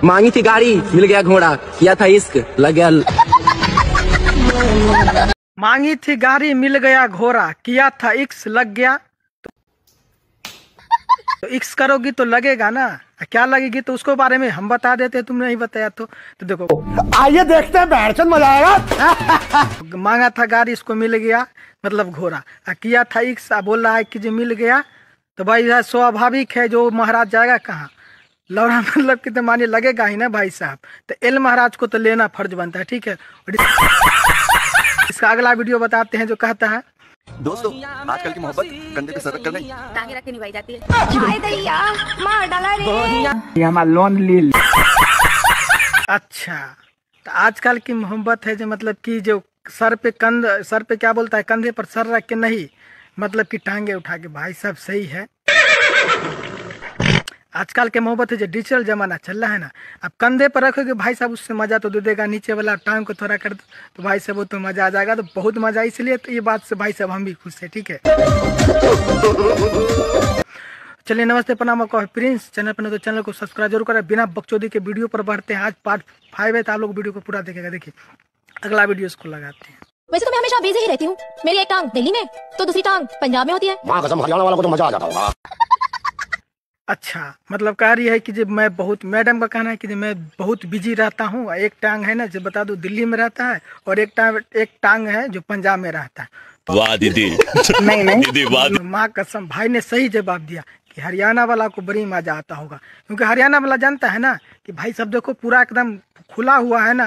मांगी थी गाड़ी मिल गया घोड़ा, किया था इश्क लग गया। मांगी थी गाड़ी मिल गया घोड़ा, किया था इश्क लग गया। तो इश्क करोगी तो लगेगा ना, क्या लगेगी तो उसको बारे में हम बता देते, तुमने नहीं बताया तो देखो आइए देखते हैं, बैठचंद मजा आएगा। मांगा था गाड़ी, इसको मिल गया मतलब घोड़ा, किया था इश्क बोल रहा है कि जो मिल गया। तो भाई यह स्वाभाविक है, जो महाराज जाएगा कहाँ, लौड़ा मतलब कि तो माने लगेगा ही ना भाई साहब। तो एल महाराज को तो लेना फर्ज बनता है, ठीक है। और इसका अगला वीडियो बताते हैं जो कहता है, दोस्तों आजकल की मोहब्बत कंधे पे सर रख कर नहीं, टांगे रख के निभाई जाती है। हाय दैया मार डाला रे, हमारा लोन ले। अच्छा, तो आजकल की मोहब्बत है जो मतलब कि जो सर पे क्या बोलता है, कंधे पर सर रख के नहीं, मतलब कि टांगे उठा के। भाई साहब सही है, आजकल के मोहब्बत है जो डिजिटल जमाना चल रहा है ना। अब कंधे पर रखोगे भाई साहब, उससे मजा तो दे देगा, नीचे वाला टांग को थोड़ा कर दो तो भाई साहब वो तो मजा आ जाएगा, तो बहुत मजा। इसलिए तो ये बात से भाई साहब हम भी खुश है, ठीक है। चलिए नमस्ते प्रणाम, आपका प्रिंस चैनल पर तो चैनल को सब्सक्राइब जरूर करें। बिना बकचोदी के वीडियो पर बढ़ते हैं। आज पार्ट 5 है, तो आप लोग वीडियो को पूरा देखेगा। देखिए अगला वीडियो इसको लगाते हैं। वैसे तो मैं हमेशा बिजी ही रहती हूँ, मेरी एक टांग दिल्ली में तो दूसरी टांग पंजाब में होती है। मां कसम, हरियाणा वाला को तो मजा आ जाता होगा। अच्छा, मतलब कह रही है कि जब मैं बहुत, मैडम का कहना है कि मैं बहुत बिजी रहता हूँ। एक टांग है ना जो बता दो दिल्ली में रहता है, और एक टांग है जो पंजाब में रहता है। वाह दीदी। नहीं दीदी वाह। माँ कसम, भाई ने सही जवाब दिया कि हरियाणा वाला को बड़ी मजा आता होगा, क्योंकि हरियाणा वाला जानता है ना कि भाई सब देखो पूरा एकदम खुला हुआ है ना।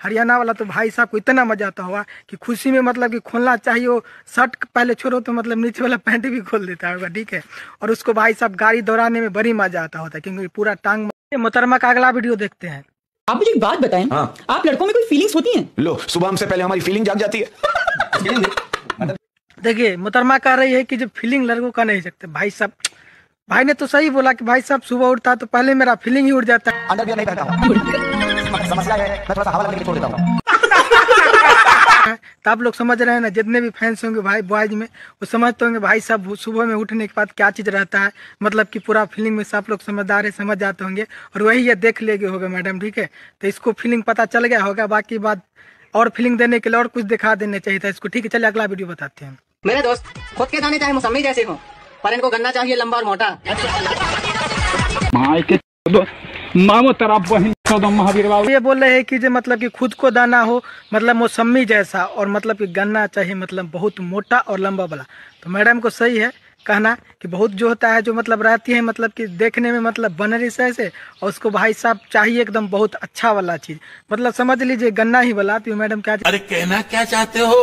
हरियाणा वाला तो भाई साहब को इतना मजा आता होगा कि खुशी में मतलब कि खोलना चाहिए, वो शर्ट पहले छोड़ो तो मतलब नीचे वाला पैंट भी खोल देता होगा, ठीक है। और उसको भाई साहब गाड़ी दौड़ाने में बड़ी मजा आता होता है, क्योंकि पूरा टांग। मोहतरमा का अगला वीडियो देखते हैं। आप मुझे एक बात बताएं, हाँ। आप लड़कों में कोई फीलिंग्स होती हैं? लो सुबह हमसे पहले हमारी फीलिंग जाग जाती है। देखिए मोहतरमा कह रही है कि जब फीलिंग लड़कों का नहीं सकते। भाई साहब, भाई ने तो सही बोला कि भाई साहब सुबह उठता तो पहले मेरा फीलिंग ही उड़ जाता है। अंदर भी नहीं पहनता हूं, समस्या है मैं थोड़ा सा हवा लगने के लिए छोड़ देता हूं। तो आप लोग समझ रहे हैं ना, जितने भी फैंस होंगे भाई बॉयज में, वो समझते होंगे भाई साहब सुबह में उठने के बाद क्या चीज रहता है, मतलब कि पूरा फीलिंग में सब लोग समझदार है, समझ जाते होंगे। और वही ये देख लेगे होगा मैडम, ठीक है। तो इसको फीलिंग पता चल गया होगा, बाकी बात और फीलिंग देने के लिए और कुछ दिखा देने चाहिए था इसको, ठीक है। चलिए अगला वीडियो बताते हैं। मेरे दोस्त खुद के दाने चाहे मौसमी जैसे हो, पर इनको गन्ना चाहिए लंबा और मोटा। ये बोल रहे हैं कि जो मतलब कि खुद को दाना हो, मतलब मौसमी जैसा, और मतलब कि गन्ना चाहिए मतलब बहुत मोटा और लंबा वाला। तो मैडम को सही है कहना कि बहुत जो होता है जो मतलब रहती है मतलब कि देखने में मतलब बनरी से, और उसको भाई साहब चाहिए एकदम बहुत अच्छा वाला चीज, मतलब समझ लीजिए गन्ना ही वाला। तो मैडम क्या, अरे कहना क्या चाहते हो,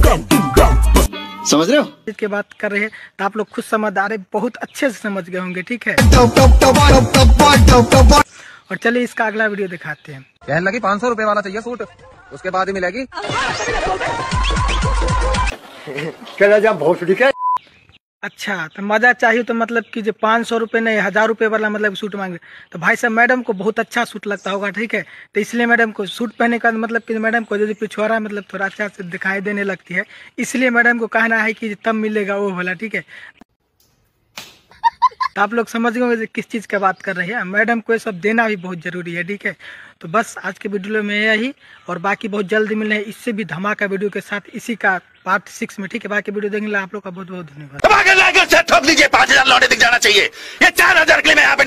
समझ रहे हो? इसके बात कर रहे हैं तो आप लोग खुद समझदार है, बहुत अच्छे से समझ गए होंगे, ठीक है। और चलिए इसका अगला वीडियो दिखाते हैं। कहने लगी 500 रुपए वाला चाहिए सूट, उसके बाद ही मिलेगी। अच्छा, तो मजा चाहिए तो मतलब कि जो 500 रुपये नहीं 1000 रुपये वाला मतलब सूट मांगे। तो भाई साहब मैडम को बहुत अच्छा सूट लगता होगा, ठीक है। तो इसलिए मैडम को सूट पहनने का मतलब कि मैडम को जो पिछवाड़ा मतलब थोड़ा अच्छा से दिखाई देने लगती है, इसलिए मैडम को कहना है कि तब मिलेगा वो वाला, ठीक है। तो आप लोग समझ गए किस चीज़ की बात कर रहे हैं। मैडम को ये सब देना भी बहुत जरूरी है, ठीक है। तो बस आज के वीडियो में यही, और बाकी बहुत जल्दी मिलने हैं इससे भी धमाका वीडियो के साथ, इसी का पार्ट 6 में, ठीक है। बाकी वीडियो देखने के लिए आप लोग का बहुत बहुत धन्यवाद। 5000 लौटे दिख जाना चाहिए, ये 4000 के लिए मैं यहाँ पे